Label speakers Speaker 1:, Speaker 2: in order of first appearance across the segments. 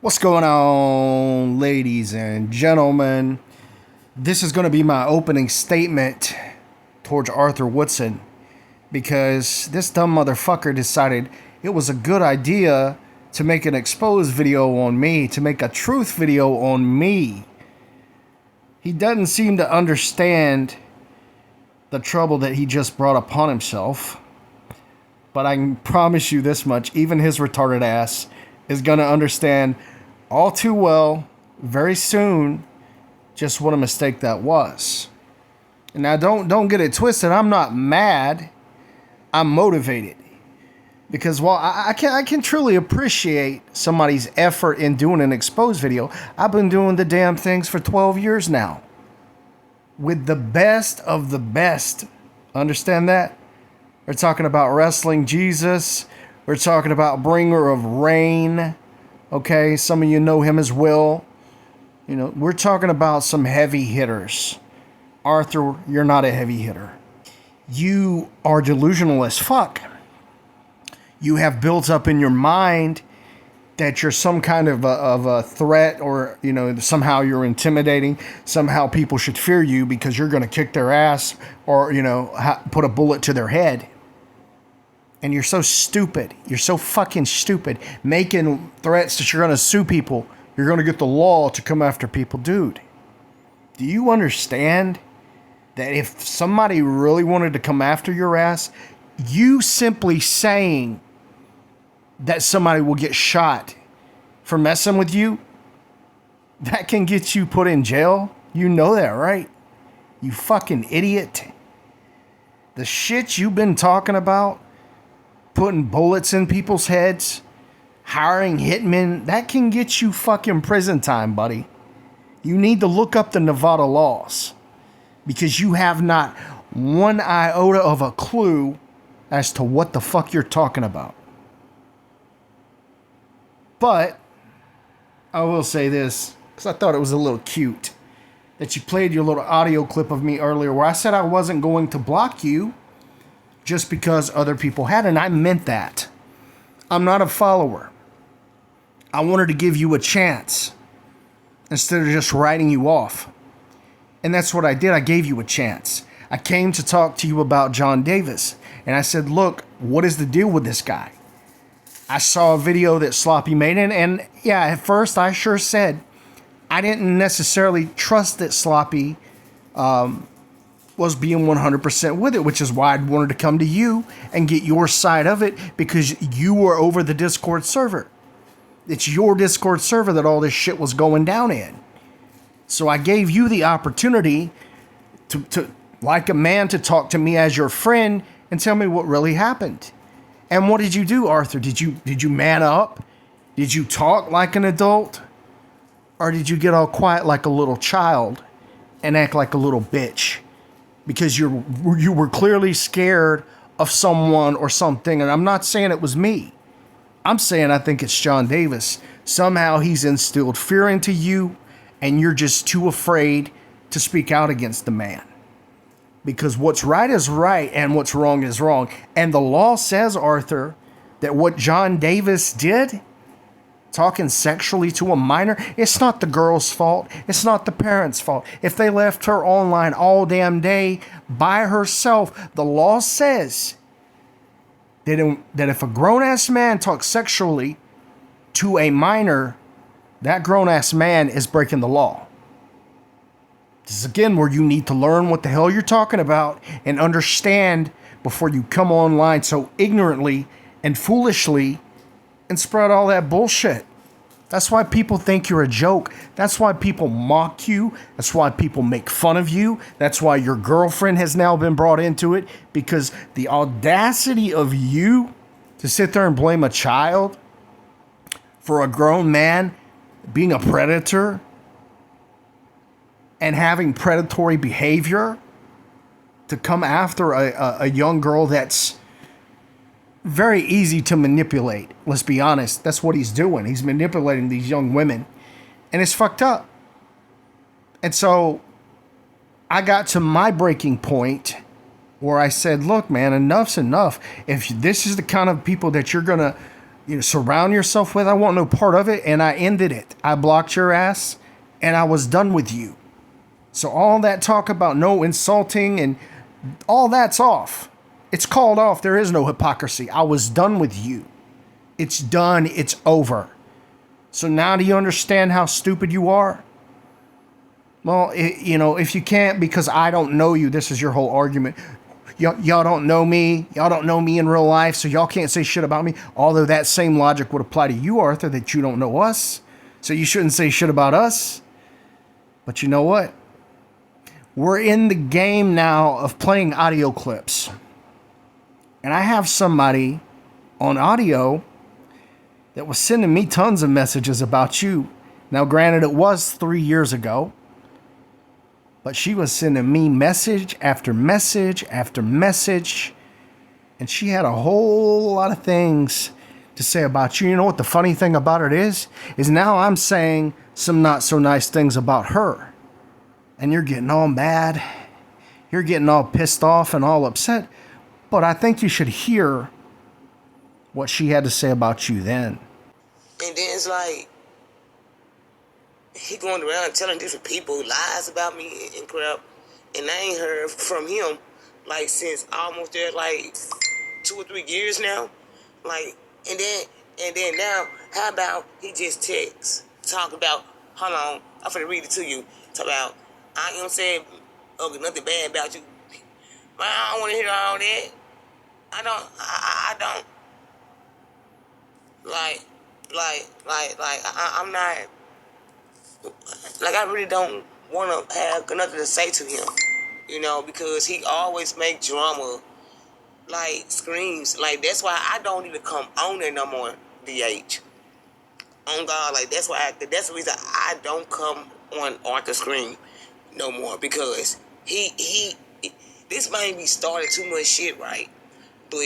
Speaker 1: What's going on, ladies and gentlemen? This is going to be my opening statement towards Arthur Woodson because this dumb motherfucker decided it was a good idea to make an exposed video on me, to make a truth video on me. He doesn't seem to understand the trouble that he just brought upon himself. But I can promise you this much, even his retarded ass is going to understand all too well, very soon, just what a mistake that was. And now don't get it twisted. I'm not mad. I'm motivated. Because while I can truly appreciate somebody's effort in doing an exposed video, I've been doing the damn things for 12 years now. With the best of the best. Understand that? We're talking about Wrestling Jesus. We're talking about Bringer of Rain. Okay, some of you know him as well. You know, we're talking about some heavy hitters. Arthur, you're not a heavy hitter. You are delusional as fuck. You have built up in your mind that you're some kind of a threat, or, you know, somehow you're intimidating. Somehow people should fear you because you're going to kick their ass or, you know, put a bullet to their head. And you're so stupid. You're so fucking stupid. Making threats that you're going to sue people. You're going to get the law to come after people. Dude, do you understand that if somebody really wanted to come after your ass, you simply saying that somebody will get shot for messing with you, that can get you put in jail? You know that, right? You fucking idiot. The shit you've been talking about, putting bullets in people's heads, hiring hitmen, that can get you fucking prison time, buddy. You need to look up the Nevada laws because you have not one iota of a clue as to what the fuck you're talking about. But I will say this, because I thought it was a little cute that you played your little audio clip of me earlier where I said I wasn't going to block you just because other people had, and I meant that. I'm not a follower. I wanted to give you a chance instead of just writing you off. And that's what I did. I gave you a chance. I came to talk to you about John Davis, and I said, look, what is the deal with this guy? I saw a video that Sloppy made, and yeah, at first I sure said I didn't necessarily trust that Sloppy was being 100% with it, which is why I wanted to come to you and get your side of it, because you were over the Discord server. It's your Discord server that all this shit was going down in. So I gave you the opportunity to like a man, to talk to me as your friend and tell me what really happened. And what did you do, Arthur? Did you man up? Did you talk like an adult? Or did you get all quiet like a little child and act like a little bitch? Because you were clearly scared of someone or something. And I'm not saying it was me. I'm saying I think it's John Davis. Somehow he's instilled fear into you, and you're just too afraid to speak out against the man. Because what's right is right and what's wrong is wrong. And the law says, Arthur, that what John Davis did, talking sexually to a minor, it's not the girl's fault. It's not the parents' fault. If they left her online all damn day by herself, the law says that if a grown-ass man talks sexually to a minor, that grown-ass man is breaking the law. This is again where you need to learn what the hell you're talking about and understand before you come online so ignorantly and foolishly and spread all that bullshit. That's why people think you're a joke. That's why people mock you. That's why people make fun of you. That's why your girlfriend has now been brought into it, because the audacity of you to sit there and blame a child for a grown man being a predator and having predatory behavior to come after a young girl that's very easy to manipulate. Let's be honest. That's what he's doing. He's manipulating these young women. And it's fucked up. And so I got to my breaking point where I said, look, man, enough's enough. If this is the kind of people that you're going to surround yourself with. I want no part of it, and I ended it. I blocked your ass, and I was done with you. So all that talk about no insulting and all that's off. It's called off. There is no hypocrisy. I was done with you. It's done. It's over. So now do you understand how stupid you are? Well, if you can't because I don't know you, this is your whole argument. Y'all don't know me. Y'all don't know me in real life, so y'all can't say shit about me. Although that same logic would apply to you, Arthur, that you don't know us. So you shouldn't say shit about us. But you know what? We're in the game now of playing audio clips. And I have somebody on audio that was sending me tons of messages about you. Now, granted, it was 3 years ago. But she was sending me message after message after message. And she had a whole lot of things to say about you. You know what the funny thing about it is? Is now I'm saying some not so nice things about her. And you're getting all mad. You're getting all pissed off and all upset. But I think you should hear what she had to say about you then.
Speaker 2: And then it's like, he going around telling different people lies about me and crap, and I ain't heard from him like since almost there like 2 or 3 years now. Like, and then now, how about he just texts, talk about, hold on, I'm finna read it to you. Talk about, I ain't saying nothing bad about you. Man, I don't want to hear all that. I don't. I'm not. Like, I really don't want to have nothing to say to him, because he always make drama, like, screams. Like, that's why I don't even come on there no more, DH. On God, like, that's the reason I don't come on Arthur Scream no more, because this man be started too much shit, right? But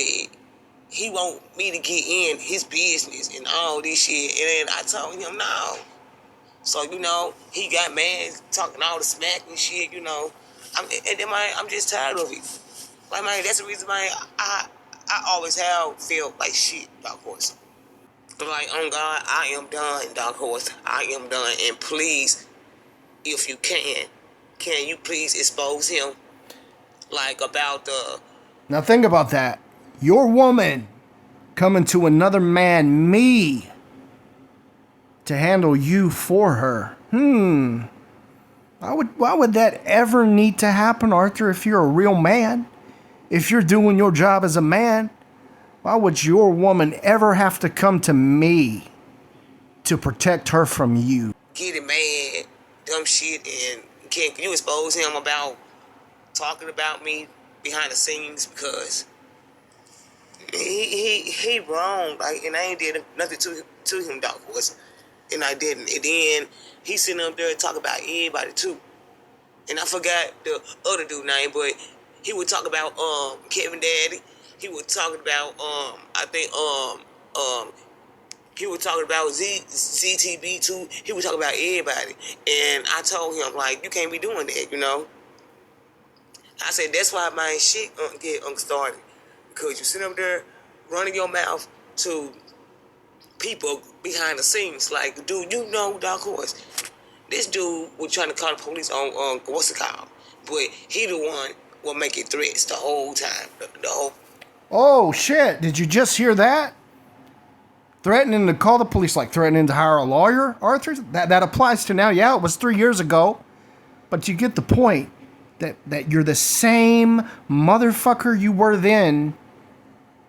Speaker 2: he want me to get in his business and all this shit, and then I told him no. So, he got mad, talking all the smack and shit, and then, I'm just tired of it. Like, man, that's the reason, man, I always have felt like shit, Dark Horse. Like, on God, I am done, Dark Horse. I am done. And please, if you can you please expose him? Like, about the...
Speaker 1: Now think about that. Your woman coming to another man, me, to handle you for her. Why would that ever need to happen, Arthur, if you're a real man? If you're doing your job as a man, why would your woman ever have to come to me to protect her from you?
Speaker 2: Getting mad, dumb shit, and can you expose him about talking about me behind the scenes? Because he wrong, like, and I ain't did nothing to him, Dark Horse. And I didn't. And then he sitting up there talking about everybody too. And I forgot the other dude's name, but he would talk about Kevin Daddy. He was talking about he was talking about ZTB too. He was talking about everybody. And I told him, like, you can't be doing that, I said, that's why my shit get started. Because you sit up there running your mouth to people behind the scenes. Like, dude, Dark Horse. This dude was trying to call the police on what's it called? But he the one was making threats the whole time. The whole...
Speaker 1: Oh, shit. Did you just hear that? Threatening to call the police, like threatening to hire a lawyer, Arthur? That applies to now. Yeah, it was 3 years ago. But you get the point that you're the same motherfucker you were then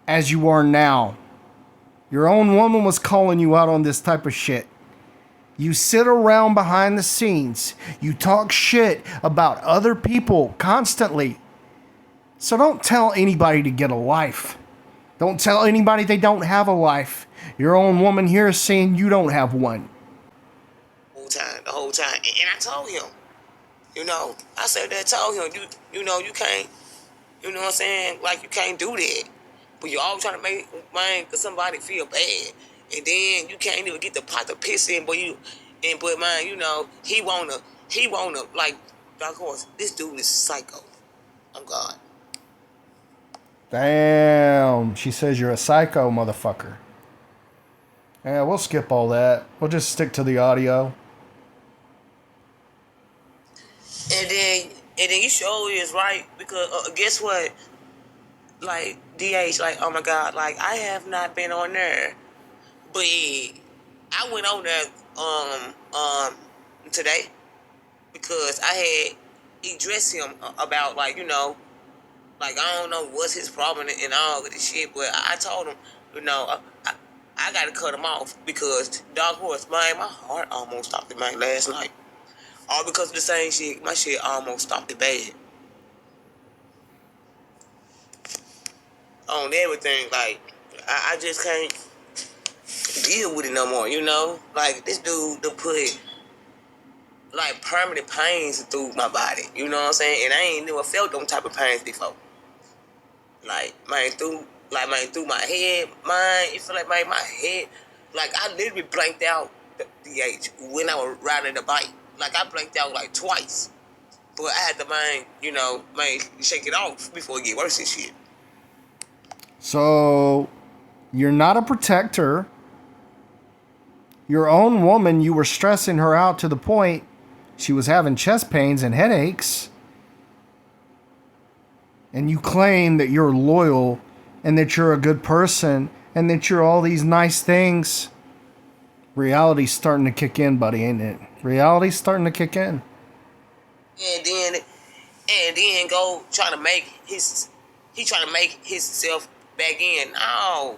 Speaker 1: as you are now. Your own woman was calling you out on this type of shit. You sit around behind the scenes. You talk shit about other people constantly. So don't tell anybody to get a life. Don't tell anybody they don't have a life. Your own woman here is saying you don't have one.
Speaker 2: The whole time. And I told him, I said that, told him, you can't, you know what I'm saying? Like, you can't do that. But you always trying to make somebody feel bad. And then you can't even get the pot to piss in, but man, he wanna, like, Dark Horse, this dude is psycho. I'm God.
Speaker 1: Damn, she says you're a psycho, motherfucker. Yeah, we'll skip all that. We'll just stick to the audio.
Speaker 2: And then you sure is right because guess what? Like DH, like oh my God, like I have not been on there, but I went on there today because I had addressed him about like like I don't know what's his problem and all of this shit, but I told him I got to cut him off because Dark Horse, man, my heart almost stopped it, man, last night. All because of the same shit. My shit almost stopped it bad. On everything, like, I just can't deal with it no more, Like, this dude to put, like, permanent pains through my body, you know what I'm saying? And I ain't never felt them type of pains before. Like, through my head, it feel like, my head, like, I literally blanked out the age when I was riding the bike. Like, I blanked out, like, twice. But I had to, shake it off before it get worse and shit.
Speaker 1: So, you're not a protector. Your own woman, you were stressing her out to the point she was having chest pains and headaches. And you claim that you're loyal and that you're a good person and that you're all these nice things. Reality's starting to kick in, buddy, ain't it? Reality's starting to kick in.
Speaker 2: And then go try to make himself back in. No.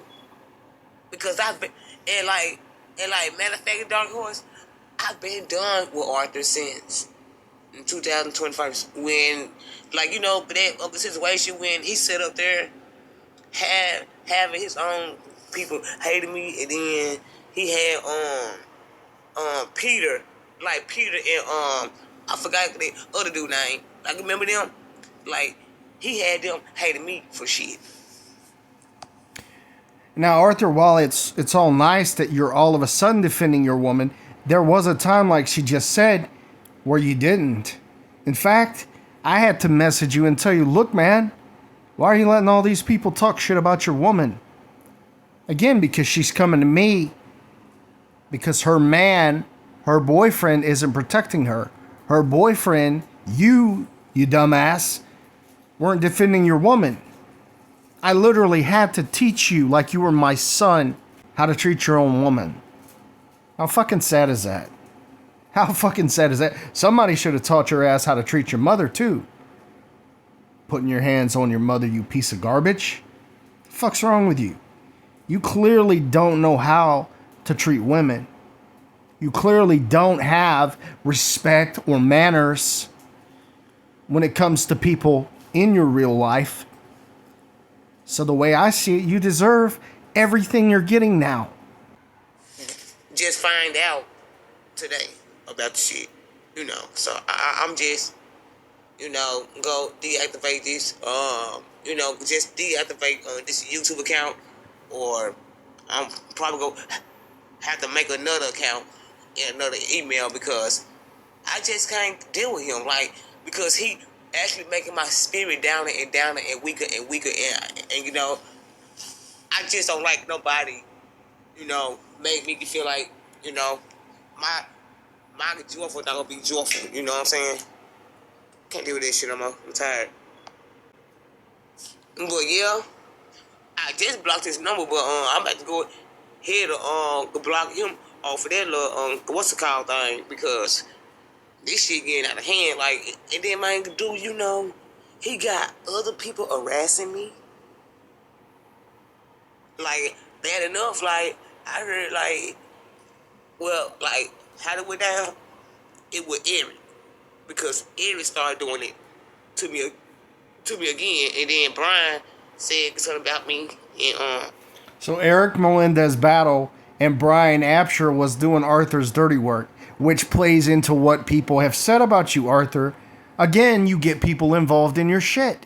Speaker 2: Because I've been and like matter of fact, Dark Horse, I've been done with Arthur since 2021. When that other situation when he sat up there having his own people hating me, and then he had Peter and I forgot the other dude name. Like remember them? Like he had them hating me for shit.
Speaker 1: Now, Arthur, while it's all nice that you're all of a sudden defending your woman, there was a time, like she just said, where you didn't. In fact, I had to message you and tell you, look, man, why are you letting all these people talk shit about your woman? Again, because she's coming to me because her boyfriend isn't protecting her. Her boyfriend, you dumbass, weren't defending your woman. I literally had to teach you, like you were my son, how to treat your own woman. How fucking sad is that? How fucking sad is that? Somebody should have taught your ass how to treat your mother, too. Putting your hands on your mother, you piece of garbage. What the fuck's wrong with you? You clearly don't know how to treat women. You clearly don't have respect or manners when it comes to people in your real life. So the way I see it, you deserve everything you're getting now.
Speaker 2: Just find out today about the shit, So I'm just, go deactivate this, just deactivate this YouTube account, or I'm probably going to have to make another account and another email because I just can't deal with him, because he actually making my spirit downer and downer and weaker and weaker, and I just don't like nobody, make me feel like, my joyful not gonna be joyful, you know what I'm saying? Can't deal with this shit no more. I'm tired. But yeah, I just blocked his number, but I'm about to go ahead to block him off of that little what's the call thing, because this shit getting out of hand, and then man, dude, he got other people harassing me. Bad enough, I heard, how it went down, it was Eric. Because Eric started doing it to me again, and then Brian said something about me, and
Speaker 1: So Eric Melendez Battle and Brian Apsher was doing Arthur's dirty work, which plays into what people have said about you, Arthur. Again, you get people involved in your shit.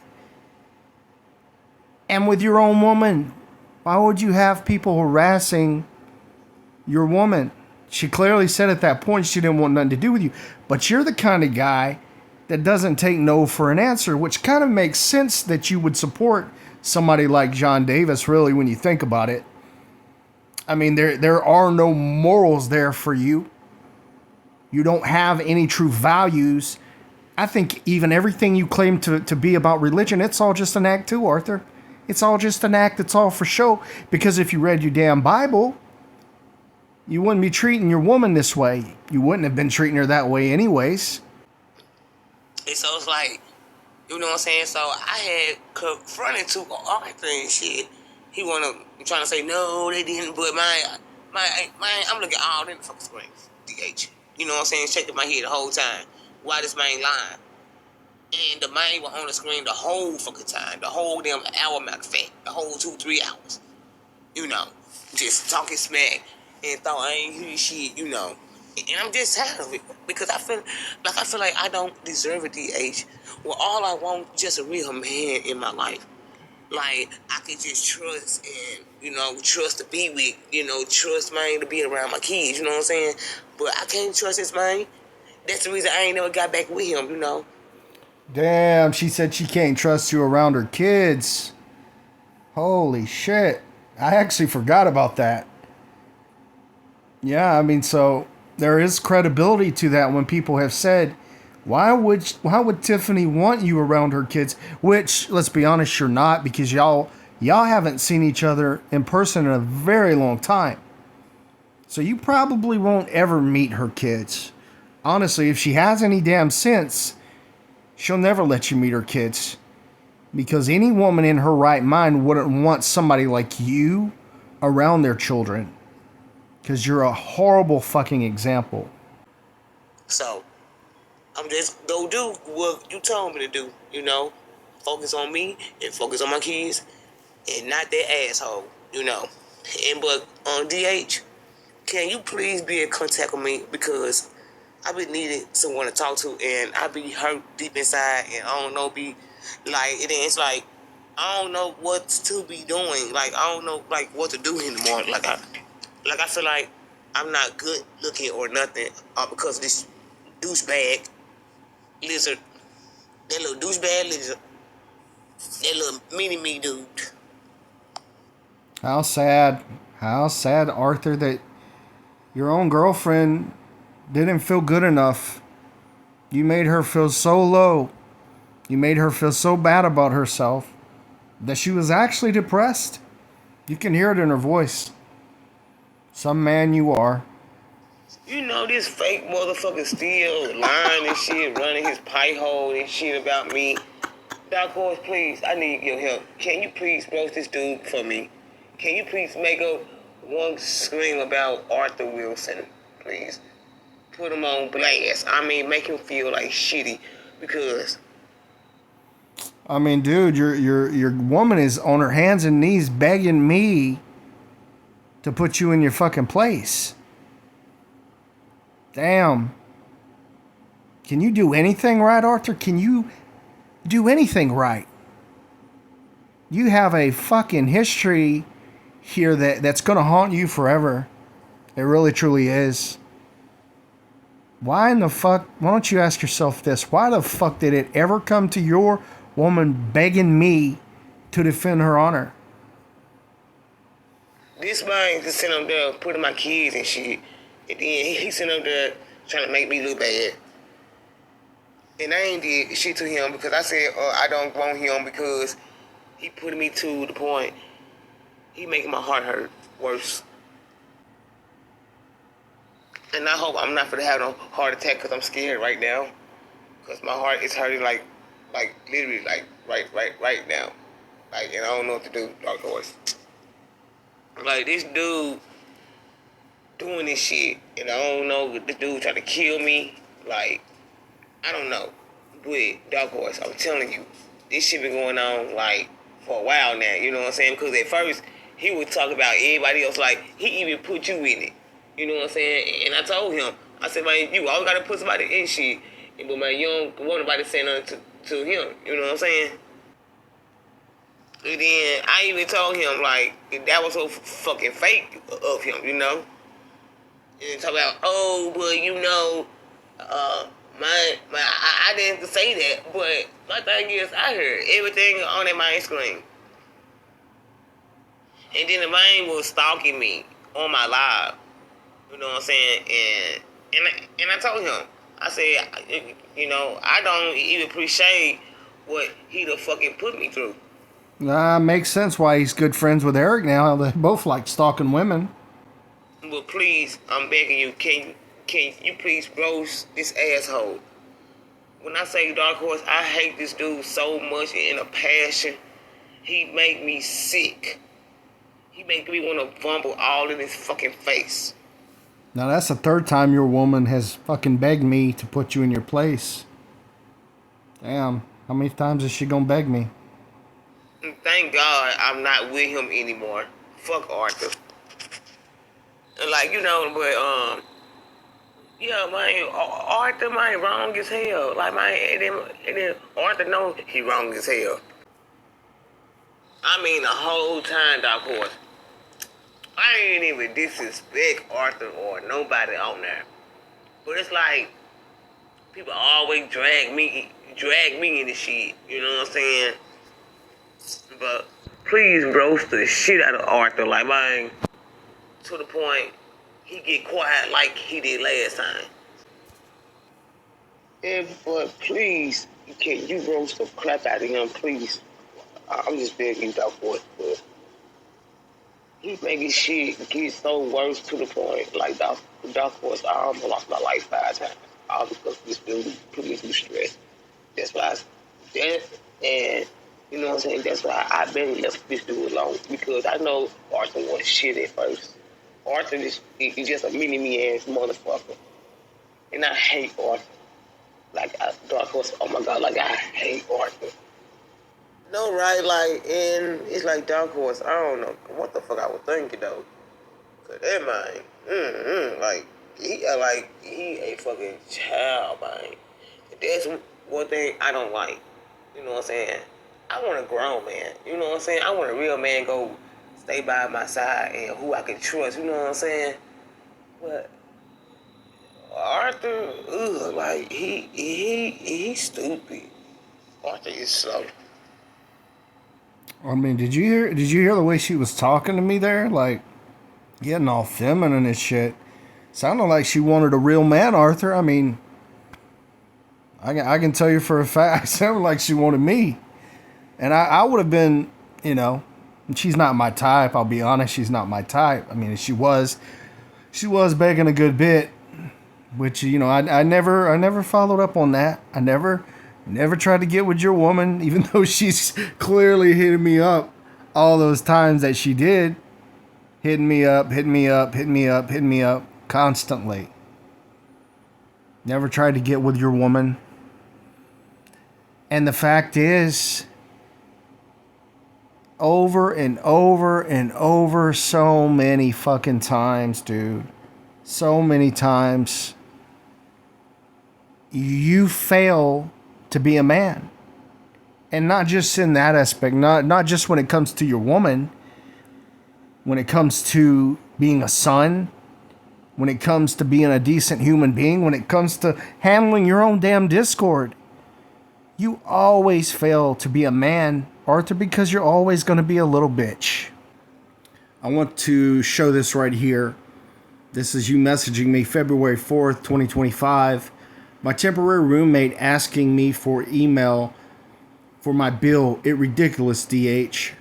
Speaker 1: And with your own woman, why would you have people harassing your woman? She clearly said at that point she didn't want nothing to do with you. But you're the kind of guy that doesn't take no for an answer, which kind of makes sense that you would support somebody like John Davis, really, when you think about it. I mean, there are no morals there for you. You don't have any true values. I think even everything you claim to be about religion, it's all just an act too, Arthur. It's all just an act. It's all for show. Because if you read your damn Bible, you wouldn't be treating your woman this way. You wouldn't have been treating her that way anyways.
Speaker 2: And so it's like, you know what I'm saying? So I had confronted to Arthur and shit. He trying to say no, they didn't. But I'm looking all in the fucking screens. DH. You know what I'm saying? Shaking my head the whole time. Why this man lying? And the man was on the screen the whole fucking time. The whole damn hour, matter of fact. The whole 2-3 hours. You know. Just talking smack. And thought I ain't hear shit, you know. And I'm just tired of it. Because I feel like I don't deserve a DH. Well, all I want is just a real man in my life. Like, I can just trust and, you know, trust to be with, you know, trust man to be around my kids, you know what I'm saying? But I can't trust this man. That's the reason I ain't never got back with him, you know.
Speaker 1: Damn, she said she can't trust you around her kids. Holy shit. I actually forgot about that. Yeah, I mean, so there is credibility to that when people have said, why would Tiffany want you around her kids? Which, let's be honest, you're not, because y'all haven't seen each other in person in a very long time. So you probably won't ever meet her kids. Honestly, if she has any damn sense, she'll never let you meet her kids. Because any woman in her right mind wouldn't want somebody like you around their children. Because you're a horrible fucking example.
Speaker 2: So, I'm just go do what you told me to do, you know. Focus on me and focus on my kids and not that asshole, you know. But on DH, can you please be in contact with me, because I be needing someone to talk to, and I be hurt deep inside, and I don't know, it's like I don't know what to be doing. Like, I don't know like what to do anymore. Like I feel like I'm not good looking or nothing, because of this douchebag lizard, that little douchebag lizard, that little mini-me dude.
Speaker 1: How sad. How sad, Arthur, that your own girlfriend didn't feel good enough. You made her feel so low. You made her feel so bad about herself that she was actually depressed. You can hear it in her voice. Some man you are.
Speaker 2: You know, this fake motherfucker still lying and shit, running his pipe hole and shit about me. Dark Horse, please, I need your help. Can you please roast this dude for me? Can you please make up one scream about Arthur Wilson, please? Put him on blast. I mean, make him feel like shitty, because
Speaker 1: I mean, dude, your woman is on her hands and knees begging me to put you in your fucking place. Damn. Can you do anything right, Arthur? Can you do anything right? You have a fucking history here that's going to haunt you forever. It really, truly is. Why in the fuck? Why don't you ask yourself this? Why the fuck did it ever come to your woman begging me to defend her honor?
Speaker 2: this man just sitting up there putting my kids and shit. And then he sitting up there trying to make me look bad. And I ain't did shit to him, because I said I don't want him, because he put me to the point. He making my heart hurt worse. And I hope I'm not gonna have no heart attack, because I'm scared right now. Because my heart is hurting like literally like right now. Like, and I don't know what to do, Dark Horse. Like, this dude doing this shit, and I don't know, this dude trying to kill me. Like, I don't know. But Dark Horse, I'm telling you, this shit been going on like for a while now. You know what I'm saying? Because at first he would talk about everybody else, like he even put you in it. You know what I'm saying? And I told him, I said, man, you always gotta put somebody in shit. But man, you don't want nobody saying nothing to him. You know what I'm saying? And then I even told him, like, that was so fucking fake of him, you know? And talk about, oh, but you know, I didn't say that, but my thing is, I heard everything on that main screen. And then the man was stalking me on my live. You know what I'm saying? And I told him, I said, I don't even appreciate what he the fucking put me through.
Speaker 1: Makes sense why he's good friends with Eric now. They both like stalking women.
Speaker 2: But please, I'm begging you, can you please roast this asshole? When I say Dark Horse, I hate this dude so much in a passion. He make me sick. He make me want to vomit all in his fucking face.
Speaker 1: Now that's the third time your woman has fucking begged me to put you in your place. Damn, how many times is she gonna beg me?
Speaker 2: And thank God I'm not with him anymore. Fuck Arthur. And but yeah, man, Arthur, man, wrong as hell. Like, man, and then Arthur know he wrong as hell. I mean, the whole time, Dark Horse. I ain't even disrespect Arthur or nobody on there. But it's like, people always drag me in the shit. You know what I'm saying? But please roast the shit out of Arthur. Like, man, to the point he get quiet like he did last time. Yeah, but please, can you roast the crap out of him, please? I'm just begging you, Dark Horse, but he making shit get so worse to the point. Like, Dark Horse, I almost lost my life 5 times. All because this dude put me through stress. That's why and you know what I'm saying? That's why I been left this dude alone. Because I know Arthur was shit at first. Arthur is just a mini-me ass motherfucker. And I hate Arthur. Dark Horse, oh my God, I hate Arthur. No, right? And it's like Dark Horse, I don't know what the fuck I was thinking, though. Cause that man, he a fucking child, man. That's one thing I don't like. You know what I'm saying? I want a grown man. You know what I'm saying? I want a real man go stay by my side and who I can trust. You know what I'm saying? But Arthur, he's stupid. Arthur is slow.
Speaker 1: I mean, did you hear the way she was talking to me there? Like, getting all feminine and shit. Sounded like she wanted a real man, Arthur. I mean, I can tell you for a fact, it sounded like she wanted me. And I would have been, and she's not my type, I'll be honest, she's not my type. I mean, she was begging a good bit, which, I never followed up on that. I never tried to get with your woman, even though she's clearly hitting me up all those times that she did. Hitting me up constantly. Never tried to get with your woman. And the fact is, over and over and over so many fucking times, dude. So many times. You fail to be a man. And not just in that aspect. Not just when it comes to your woman. When it comes to being a son. When it comes to being a decent human being. When it comes to handling your own damn Discord. You always fail to be a man, Arthur, because you're always going to be a little bitch. I want to show this right here. This is you messaging me February 4th, 2025. My temporary roommate asking me for email for my bill. It ridiculous, DH.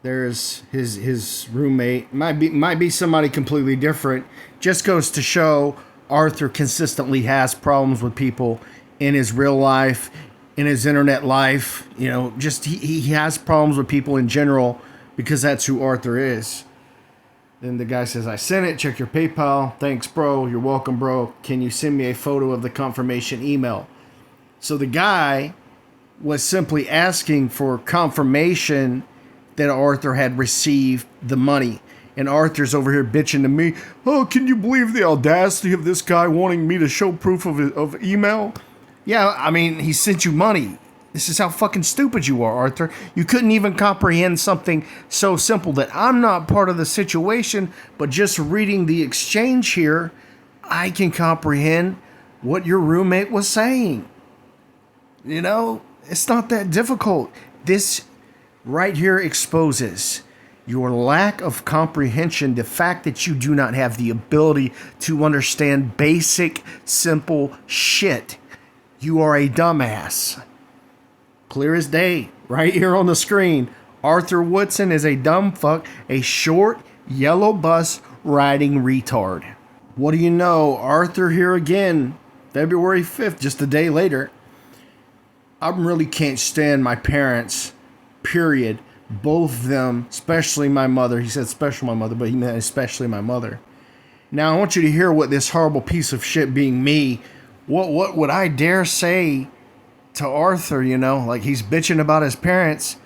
Speaker 1: There's his roommate. Might be somebody completely different. Just goes to show Arthur consistently has problems with people in his real life, in his internet life. Just he has problems with people in general because that's who Arthur is. Then the guy says, I sent it. Check your PayPal. Thanks, bro. You're welcome, bro. Can you send me a photo of the confirmation email? So the guy was simply asking for confirmation that Arthur had received the money. And Arthur's over here bitching to me. Oh, can you believe the audacity of this guy wanting me to show proof of email? Yeah, I mean, he sent you money. This is how fucking stupid you are, Arthur. You couldn't even comprehend something so simple that I'm not part of the situation, but just reading the exchange here, I can comprehend what your roommate was saying. It's not that difficult. This right here exposes your lack of comprehension, the fact that you do not have the ability to understand basic, simple shit. You are a dumbass. Clear as day, right here on the screen. Arthur Woodson is a dumb fuck, a short, yellow bus riding retard. What do you know? Arthur here again, February 5th, just a day later. I really can't stand my parents, period. Both of them, especially my mother. He said especially my mother, but he meant especially my mother. Now I want you to hear what this horrible piece of shit being me, what would I dare say to Arthur, you know? Like, he's bitching about his parents.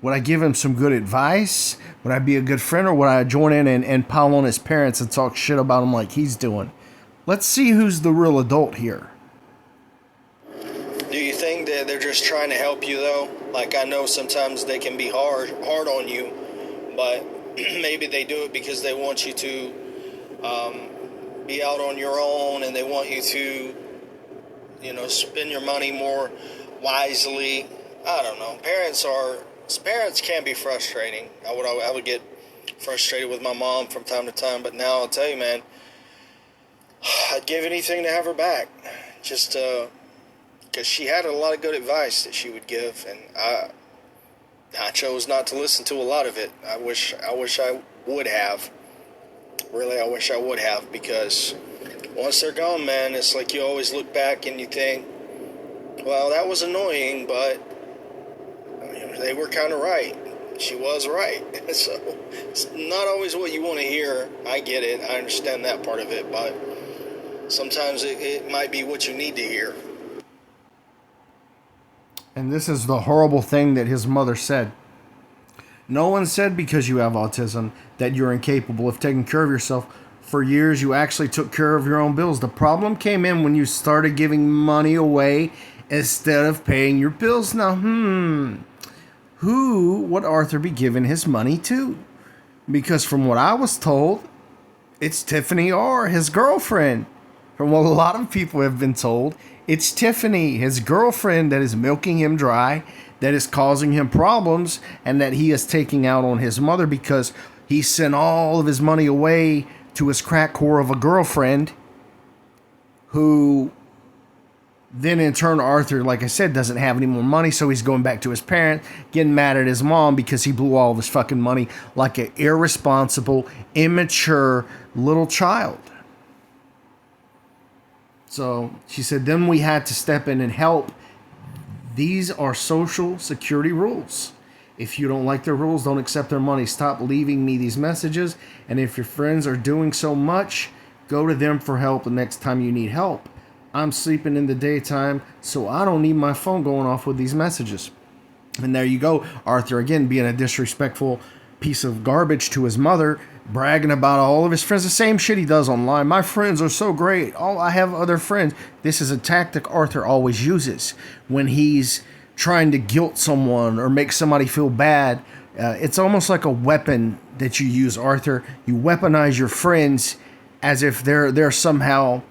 Speaker 1: Would I give him some good advice? Would I be a good friend, or would I join in and pile on his parents and talk shit about him like he's doing? Let's see who's the real adult here.
Speaker 3: Do you think that they're just trying to help you, though? Like, I know sometimes they can be hard on you, but maybe they do it because they want you to be out on your own, and they want you to, you know, spend your money more wisely. I don't know. Parents can be frustrating. I would get frustrated with my mom from time to time, but now I'll tell you, man, I'd give anything to have her back. Just because she had a lot of good advice that she would give, and I chose not to listen to a lot of it. I wish I would have. Really, I wish I would have, because once they're gone, man, it's like you always look back and you think, well, that was annoying, but they were kind of right. She was right. So it's not always what you want to hear. I get it. I understand that part of it, but sometimes it might be what you need to hear.
Speaker 1: And this is the horrible thing that his mother said. No one said because you have autism that you're incapable of taking care of yourself. For years, you actually took care of your own bills. The problem came in when you started giving money away instead of paying your bills. Now, who would Arthur be giving his money to? Because from what I was told, it's Tiffany R., his girlfriend. From what a lot of people have been told, it's Tiffany, his girlfriend, that is milking him dry, that is causing him problems, and that he is taking out on his mother because he sent all of his money away to his crack whore of a girlfriend, who then in turn, Arthur, like I said, doesn't have any more money, so he's going back to his parents, getting mad at his mom because he blew all of his fucking money like an irresponsible, immature little child. So she said, then we had to step in and help. These are social security rules. If you don't like their rules, don't accept their money. Stop leaving me these messages. And if your friends are doing so much, go to them for help the next time you need help. I'm sleeping in the daytime, so I don't need my phone going off with these messages. And there you go. Arthur, again, being a disrespectful piece of garbage to his mother, bragging about all of his friends, the same shit he does online. My friends are so great. I have other friends. This is a tactic Arthur always uses when he's trying to guilt someone or make somebody feel bad. It's almost like a weapon that you use, Arthur. You weaponize your friends as if they're somehow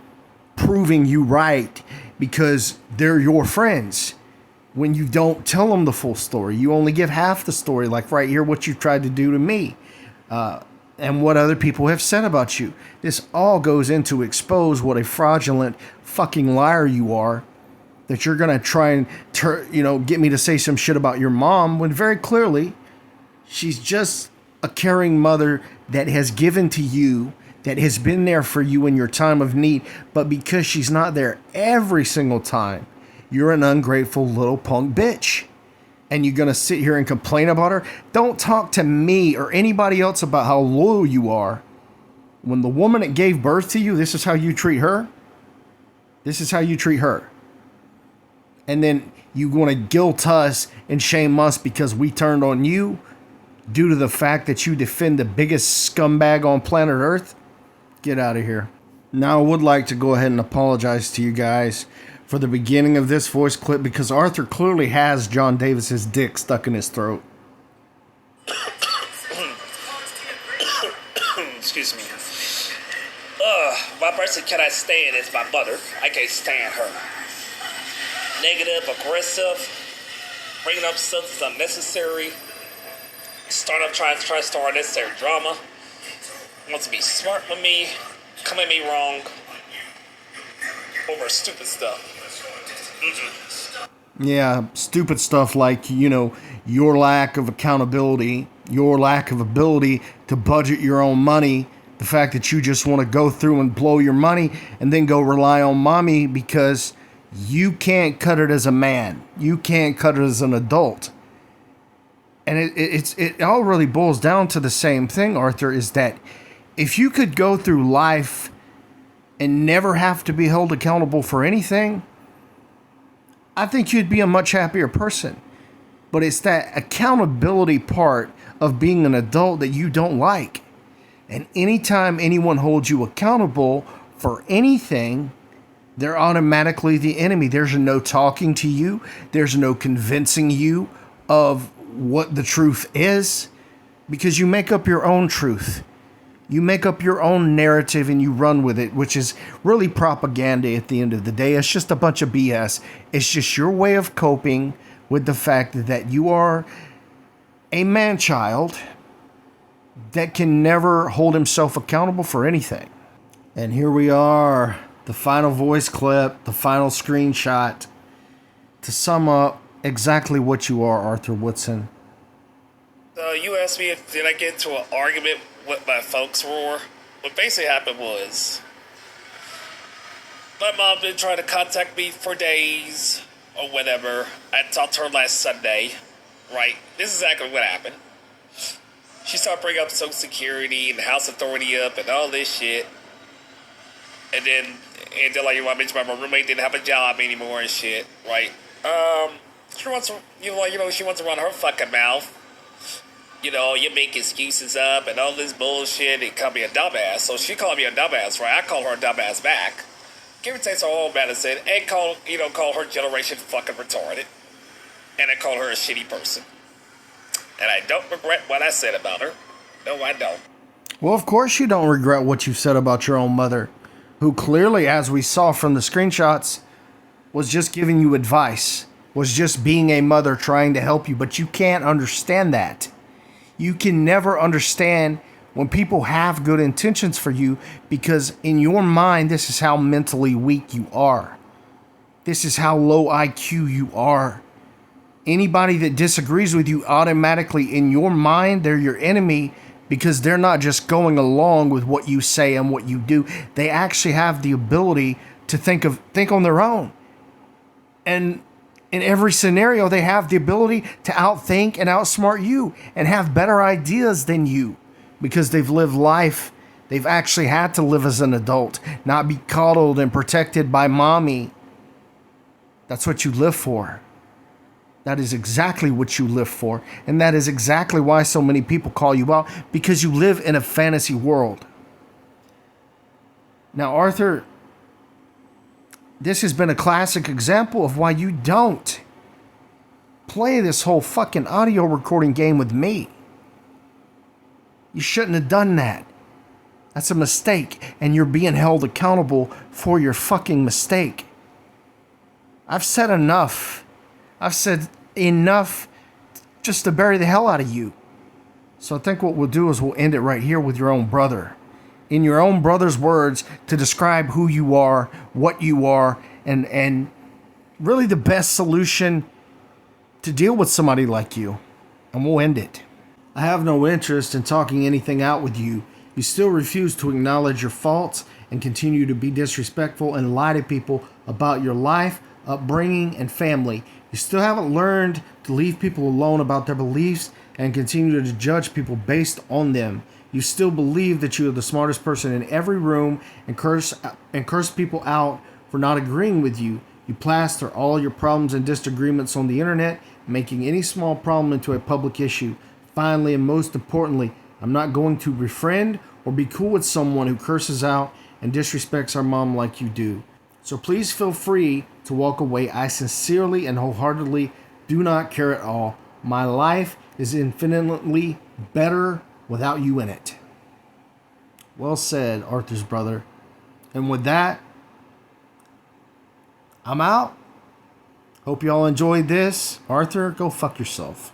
Speaker 1: proving you right because they're your friends. When you don't tell them the full story, you only give half the story, like right here, what you tried to do to me, and what other people have said about you. This all goes into expose what a fraudulent fucking liar you are, that you're going to try and get me to say some shit about your mom, when very clearly she's just a caring mother that has given to you, that has been there for you in your time of need. But because she's not there every single time, you're an ungrateful little punk bitch. And you're going to sit here and complain about her? Don't talk to me or anybody else about how loyal you are. When the woman that gave birth to you, this is how you treat her? This is how you treat her. And then you want to guilt us and shame us because we turned on you due to the fact that you defend the biggest scumbag on planet Earth? Get out of here. Now I would like to go ahead and apologize to you guys for the beginning of this voice clip, because Arthur clearly has John Davis's dick stuck in his throat.
Speaker 4: Excuse me. One person cannot stand is my mother. I can't stand her. Negative, aggressive, bringing up stuff that's unnecessary. try to start unnecessary drama. Wants to be smart with me, come at me wrong over stupid stuff.
Speaker 1: Yeah, stupid stuff like, your lack of accountability, your lack of ability to budget your own money, the fact that you just want to go through and blow your money and then go rely on mommy because you can't cut it as a man. You can't cut it as an adult. And it all really boils down to the same thing, Arthur, is that if you could go through life and never have to be held accountable for anything, I think you'd be a much happier person. But it's that accountability part of being an adult that you don't like. And anytime anyone holds you accountable for anything, they're automatically the enemy. There's no talking to you. There's no convincing you of what the truth is, because you make up your own truth. You make up your own narrative and you run with it, which is really propaganda at the end of the day. It's just a bunch of BS. It's just your way of coping with the fact that you are a man-child that can never hold himself accountable for anything. And here we are, the final voice clip, the final screenshot to sum up exactly what you are, Arthur Woodson.
Speaker 4: You asked me if did I get into an argument with my folks were. What basically happened was my mom been trying to contact me for days or whatever. I talked to her last Sunday, right? This is exactly what happened. She started bringing up Social Security and House Authority up and all this shit. And then like I mentioned, my roommate didn't have a job anymore and shit, right? She wants to, she wants to run her fucking mouth. You make excuses up and all this bullshit and call me a dumbass. So she called me a dumbass, right? I call her a dumbass back. Give and take her own medicine and call her generation fucking retarded. And I call her a shitty person. And I don't regret what I said about her. No, I don't.
Speaker 1: Well, of course you don't regret what you said about your own mother, who clearly, as we saw from the screenshots, was just giving you advice, was just being a mother trying to help you, but you can't understand that. You can never understand when people have good intentions for you, because in your mind, this is how mentally weak you are. This is how low IQ you are. Anybody that disagrees with you automatically, in your mind, they're your enemy, because they're not just going along with what you say and what you do. They actually have the ability to think on their own. And in every scenario, they have the ability to outthink and outsmart you and have better ideas than you, because they've lived life. They've actually had to live as an adult, not be coddled and protected by mommy. That's what you live for. That is exactly what you live for. And that is exactly why so many people call you out, because you live in a fantasy world. Now, Arthur, this has been a classic example of why you don't play this whole fucking audio recording game with me. You shouldn't have done that. That's a mistake, and you're being held accountable for your fucking mistake. I've said enough. I've said enough just to bury the hell out of you. So I think what we'll do is we'll end it right here with your own brother. In your own brother's words, to describe who you are, what you are, and really the best solution to deal with somebody like you. And we'll end it. I have no interest in talking anything out with you. You still refuse to acknowledge your faults and continue to be disrespectful and lie to people about your life, upbringing, and family. You still haven't learned to leave people alone about their beliefs and continue to judge people based on them. You still believe that you are the smartest person in every room and curse people out for not agreeing with you. You plaster all your problems and disagreements on the internet, making any small problem into a public issue. Finally, and most importantly, I'm not going to befriend or be cool with someone who curses out and disrespects our mom like you do. So please feel free to walk away. I sincerely and wholeheartedly do not care at all. My life is infinitely better without you in it. Well said, Arthur's brother. And with that, I'm out. Hope you all enjoyed this. Arthur, go fuck yourself.